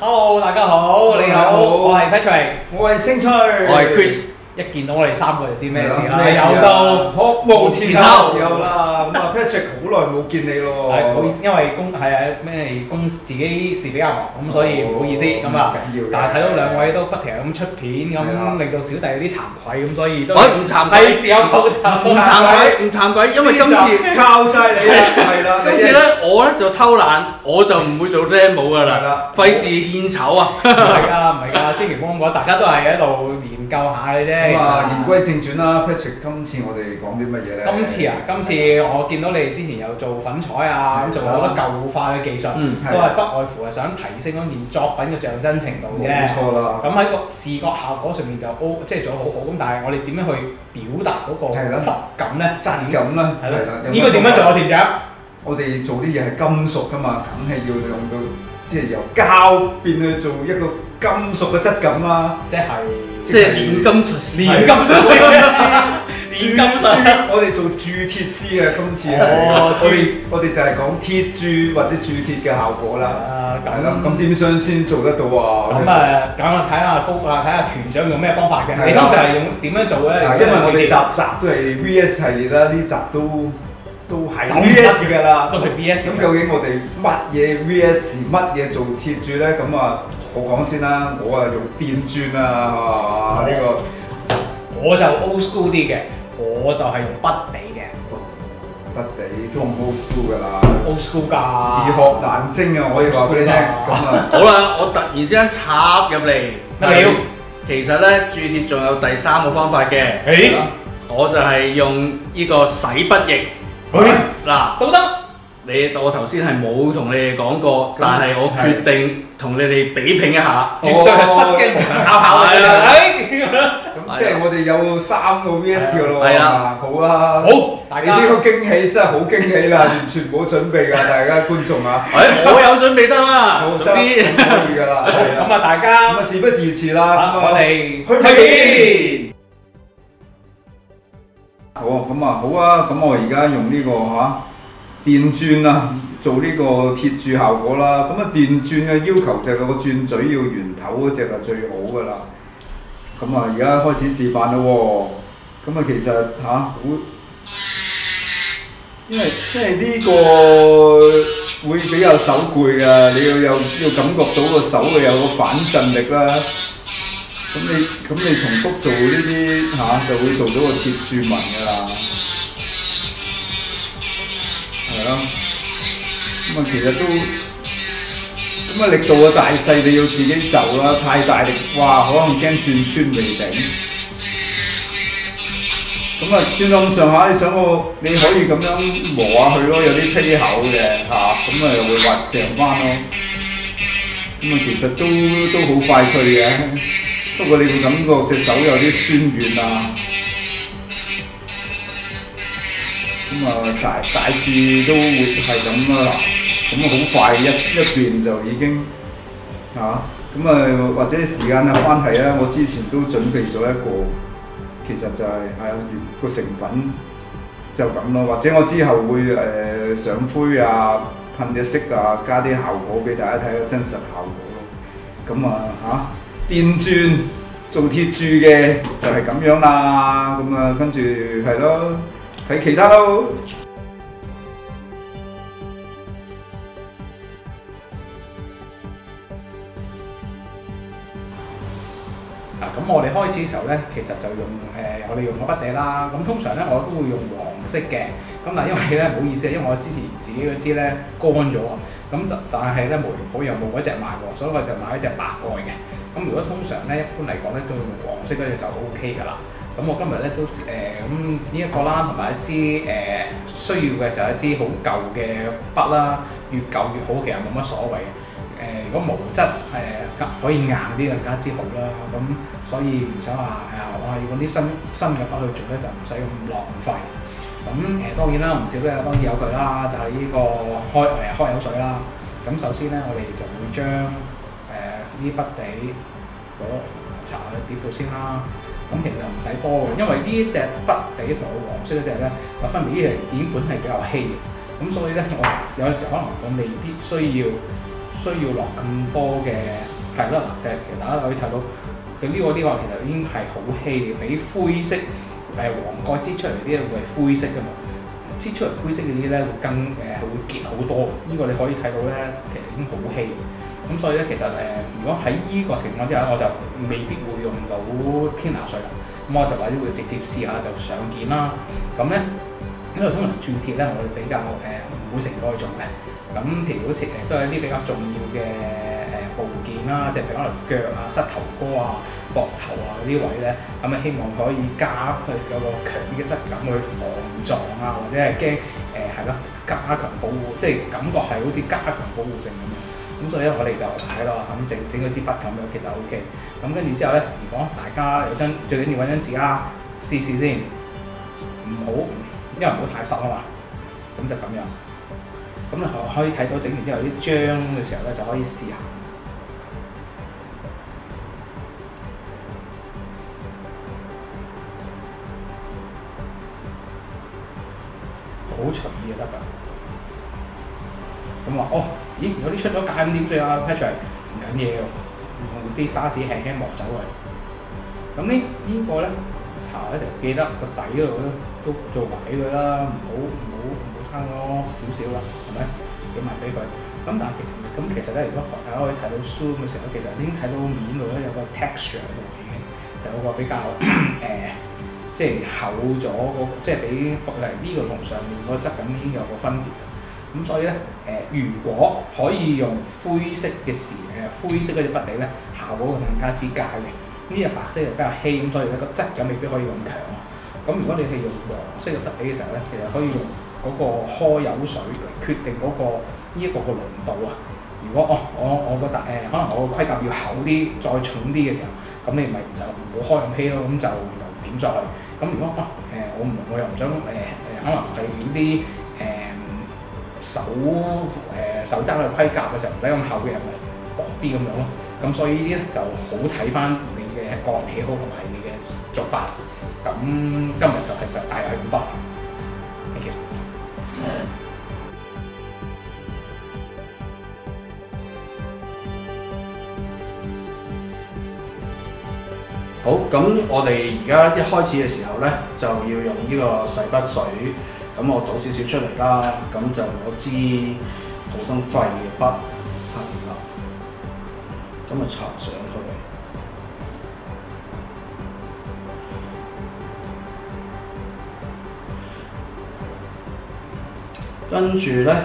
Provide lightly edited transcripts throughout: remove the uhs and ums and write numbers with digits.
Hello， 大家好，你好，我係 Patrick， 我係星吹，我係 Chris。一見到我哋三個就知咩事啦，有到學無前後嘅時候啦。咁啊 Patrick 好耐冇見你咯。係唔好意思，因為公自己事比較忙，咁所以唔好意思咁啊。但係睇到兩位都不停咁出片，咁令到小弟有啲慚愧，咁所以都唔慚愧，係時候唔慚愧，因為今次靠晒你啦，係啦。今次咧我咧就偷懶，我就唔會做 demo 㗎啦，費事獻醜啊！唔係㗎，千祈唔好咁講，大家都係喺度研究下嘅啫。咁啊，言歸正傳啦 ，Patrick， 今次我哋講啲乜嘢咧？今次我見到你之前有做粉彩啊，咁做好多舊化嘅技術，都係不外乎係想提升嗰件作品嘅象真程度啫。冇錯啦。咁喺個視覺效果上面就即係做得好好，咁但係我哋點樣去表達嗰個質感咧？質感啦，係啦。呢個點樣做啊，團長？我哋做啲嘢係金屬㗎嘛，梗係要用到即係由膠變去做一個金屬嘅質感啦。即係煉金術師，我哋做鑄鐵師啊，今次係我哋就係講鐵鑄或者鑄鐵嘅效果啦。係啦，咁點樣先做得到啊？咁睇下團長用咩方法嘅？你通常係用點樣做咧？因為我哋集都係 VS 系列啦，呢集都係 VS 㗎啦，都係 VS。咁究竟我哋乜嘢 VS 乜嘢做鐵鑄咧？咁啊，我講先啦，我啊用電鑽啊，呢個我就 old school 啲嘅，我就係用筆地嘅。筆地都唔 old school 㗎啦 ，old school 㗎，易學難精啊！我可以話俾你聽。咁啊，好啦，我突然之間插入嚟，乜料？其實咧鑄鐵仲有第三個方法嘅。我就係用呢個洗筆液。嗱，都得。我頭先係冇同你哋講過，但係我決定同你哋比拼一下，絕對係失驚無神考考你啦！咁即係我哋有3個 VS 㗎咯。係啦，好啦，好，大家呢個驚喜真係好驚喜啦，完全冇準備㗎，大家觀眾啊！我有準備得啦，總之可以㗎啦。咁啊，大家咁啊，事不宜遲啦，我哋去片。好啊，咁我而家用呢個電鑽啊，做呢個鐵鑄效果啦。咁啊，電鑽嘅要求就係個鑽嘴要圓頭嗰隻係最好㗎啦。咁啊，而家開始示範啦喎。咁啊，其實好，因為呢個會比較手攰㗎，你要感覺到個手會有個反震力啦。咁你重複做呢啲就會做到個鐵鑄紋㗎啦。係咯，咁啊其實都力度嘅大細你要自己就啦，太大力哇可能驚轉穿未頂。咁啊轉到咁上下，你可以咁樣磨下去咯，有啲劈口嘅咁啊又會滑淨翻咯。咁啊其實都好快脆嘅。不過你會感覺隻手有啲酸軟啊，咁啊大致都會係咁啦，咁啊好快一邊就已經咁啊或者時間嘅關係咧，我之前都準備咗一個，其實就係個成品就咁咯，或者我之後會上灰啊、噴隻色啊、加啲效果俾大家睇下真實效果咯，咁電鑽做鐵鑄嘅就係咁樣啦，咁啊跟住係咯，睇其他咯。咁我哋開始嘅時候咧，其實就用我哋用個筆地啦。咁通常咧我都會用黃色嘅，咁但係因為咧唔好意思，因為我之前自己嗰支咧乾咗啊，但係咧無緣好又冇嗰隻賣喎，所以我就買一隻白蓋嘅。咁如果通常咧一般嚟講咧都用黃色嗰隻就 OK 㗎啦。咁我今日咧都咁呢一個啦，同埋一支需要嘅就係一支好舊嘅筆啦，越舊越好，其實冇乜所謂嘅。如果毛質可以硬啲更加之好啦，咁所以唔使話要揾啲新嘅筆去做咧，就唔使咁浪費。咁當然啦，唔少咧當然有佢啦，就係呢個開口水啦。咁首先咧，我哋就會將呢筆地搽喺碟度先啦。咁其實唔使多嘅，因為呢隻筆地同黃色嗰隻咧，分別呢隻已經本身係比較稀嘅，咁所以咧我有陣時可能我未必需要落咁多嘅係啦，嗱，其實大家可以睇到佢呢個其實已經係好稀嘅，比灰色黃蓋擠出嚟啲會係灰色㗎嘛，擠出嚟灰色嗰啲咧會會結好多。呢個你可以睇到咧，其實已經好稀。咁所以咧，其實如果喺呢個情況之下，我就未必會用到天拿水啦。咁我就或者會直接試下就上鍵啦。咁咧，因為通常鑄鐵咧，我哋比較唔會成個去做嘅。咁譬如好似都係一啲比較重要嘅部件啦，即係譬如可能腳啊、膝頭哥啊、膊頭啊嗰啲位咧，咁希望可以加佢有個強啲嘅質感去防撞啊，或者係驚係咯加強保護，即係感覺係好似加強保護性咁樣。咁所以咧，我哋就係咯，咁整咗支筆咁樣，其實 OK。咁跟住之後咧，如果大家有最緊要揾張紙啦，試試先，因為唔好太濕啊嘛。咁就咁樣。咁你可以睇到整完之後啲漿嘅時候咧，就可以試下。好隨意就得㗎。咁話咦，有啲出咗界咁點算啊 ？Patrick 唔緊要，用啲砂紙輕輕磨走佢。咁呢個咧，搽咧就記得個底嗰度咧都做埋俾佢啦，唔好差咗少少啦，係咪？俾埋俾佢。咁但係其實咧，如果大家可以睇到 zoom 嘅時候，其實已經睇到面度咧有個 texture 喺度已經，就有個比較即係厚咗即係比呢個同上面嗰個質感已經有個分別。咁所以咧，如果可以用灰色嘅灰色嗰隻筆地咧，效果會更加之佳嘅。呢隻白色就比較稀，咁所以咧個質感未必可以咁強啊。咁如果你係用黃色嘅筆地嘅時候咧，其實可以用嗰個開油水嚟決定嗰個呢一個個濃度啊。如果我覺得可能我個盔甲要厚啲、再重啲嘅時候，咁你咪就唔好開咁稀咯，咁就點上去。咁如果我又唔想可能係啲手踭嘅盔甲嘅時候唔使咁厚嘅，咪薄啲咁樣咯。咁所以呢啲咧就好睇翻你嘅個人喜好同埋你嘅做法。咁今日就大約係咁多。Thank you。好，咁我哋而家一開始嘅時候咧，就要用呢個細筆水。咁我倒少少出嚟啦，咁就攞支普通廢嘅筆，係啦，咁啊搽上去，跟住咧，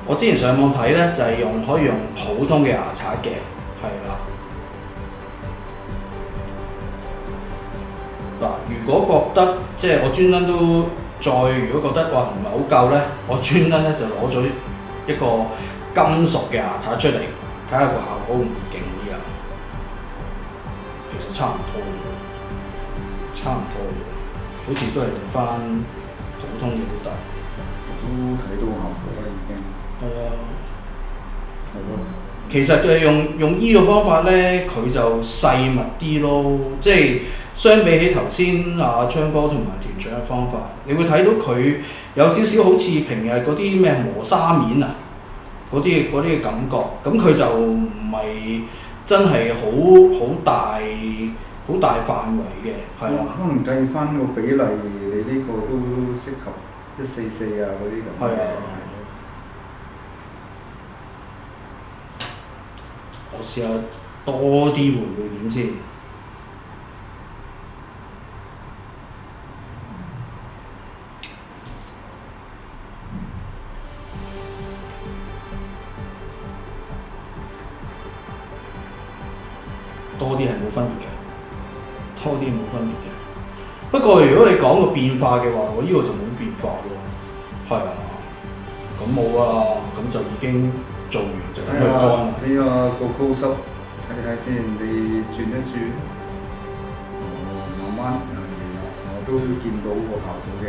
我之前上網睇咧就係可以用普通嘅牙刷嘅，係啦。嗱，如果覺得即係我專登都如果覺得話唔係好夠咧，我專登咧就攞咗一個金屬嘅牙刷出嚟，睇下個效果會唔會勁啲啊？其實差唔多，好似都係用翻普通嘢都得。都睇到效果啦，已經。係啊，係咯。其實就係用依個方法咧，佢就細密啲咯，即係相比起頭先昌哥同埋團長嘅方法，你會睇到佢有少少好似平日嗰啲咩磨砂面啊，嗰啲嘅感覺，咁佢就唔係真係好大範圍嘅，係啦。可能計翻個比例，你呢個都適合144啊嗰啲咁。係啊。我試下多啲會唔會點先？多啲係冇分別嘅，多啲冇分別嘅。不過如果你講個變化嘅話，我呢個就冇變化喎。係啊，咁冇啊，咁就已經做完就等佢乾啦。呢個close up睇睇先，你轉一轉，慢慢我都見到個效果嘅，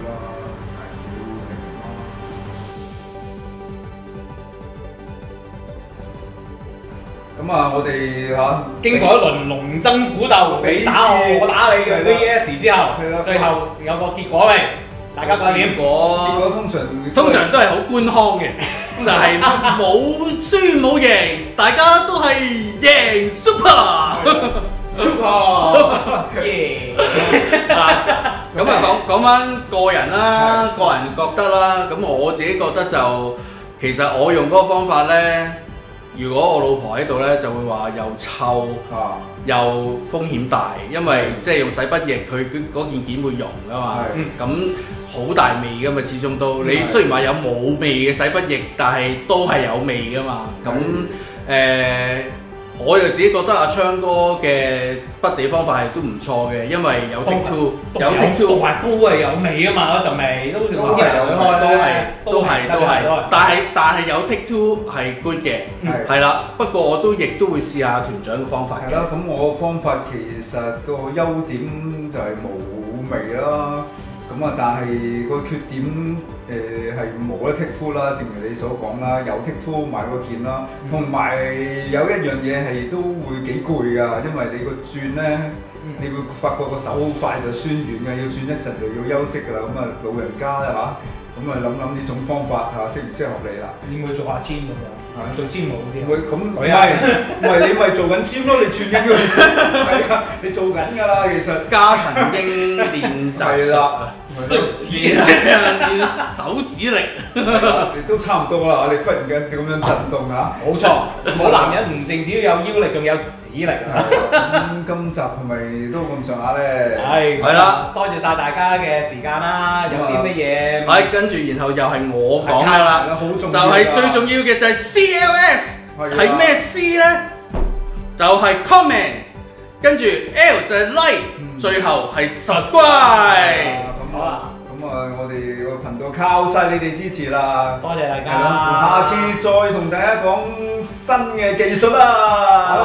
好啦，大致都係咁啦。咁啊，我哋經過一輪龍爭虎鬥，你打我打你嘅 VS 之後，最後有個結果未？大家覺得點？結果通常都係好官腔嘅。就係冇輸冇贏，大家都係贏 Super。耶！咁啊講翻個人啦，個人覺得啦，咁我自己覺得就其實我用嗰個方法咧，如果我老婆喺度咧，就會話又臭又風險大，因為即係用洗筆液，佢嗰件件會溶噶嘛，咁好大味噶嘛，始終都你雖然話有冇味嘅洗筆液，但係都係有味噶嘛，咁我就自己覺得阿昌哥嘅筆地方法係都唔錯嘅，因為有 take two， 有 take two， 同埋都係有味啊嘛，嗰陣味都好似講天嚟水開都係，但係有 take two 係 good 嘅，係啦。不過我都亦都會試下團長嘅方法嘅。係啦，咁我方法其實個優點就係冇味啦。咁啊，但係個缺點係冇得 take two 啦，正如你所講啦，有 take two 買嗰件啦，同埋有一樣嘢係都會幾攰㗎，因為你個轉咧，你會發覺個手好快就酸軟嘅，要轉一陣就要休息㗎啦。咁啊，老人家啊嚇，咁啊諗呢種方法嚇適唔適合你啦？會唔會做下 gym 咁樣？做 gym 好啲。會咁唔係你咪做緊 gym 咯？你轉緊嗰陣時，係啊，你做緊㗎啦，其實。加藤英練習啦，手指要手指力，你都差唔多啦。你忽然間咁樣震動嚇，冇錯，冇男人唔淨止要有腰力，仲有指力啊！咁今集係咪都咁上下咧？係啦，多謝晒大家嘅時間啦。有啲乜嘢？係跟住然後又係我講㗎啦，就係最重要嘅就係 CLS 係咩 C 咧？就係 comment， 跟住 L 就係 like， 最後係 subscribe。好啦，咁我哋個頻道靠晒你哋支持啦，多謝大家。下次再同大家講新嘅技術啦。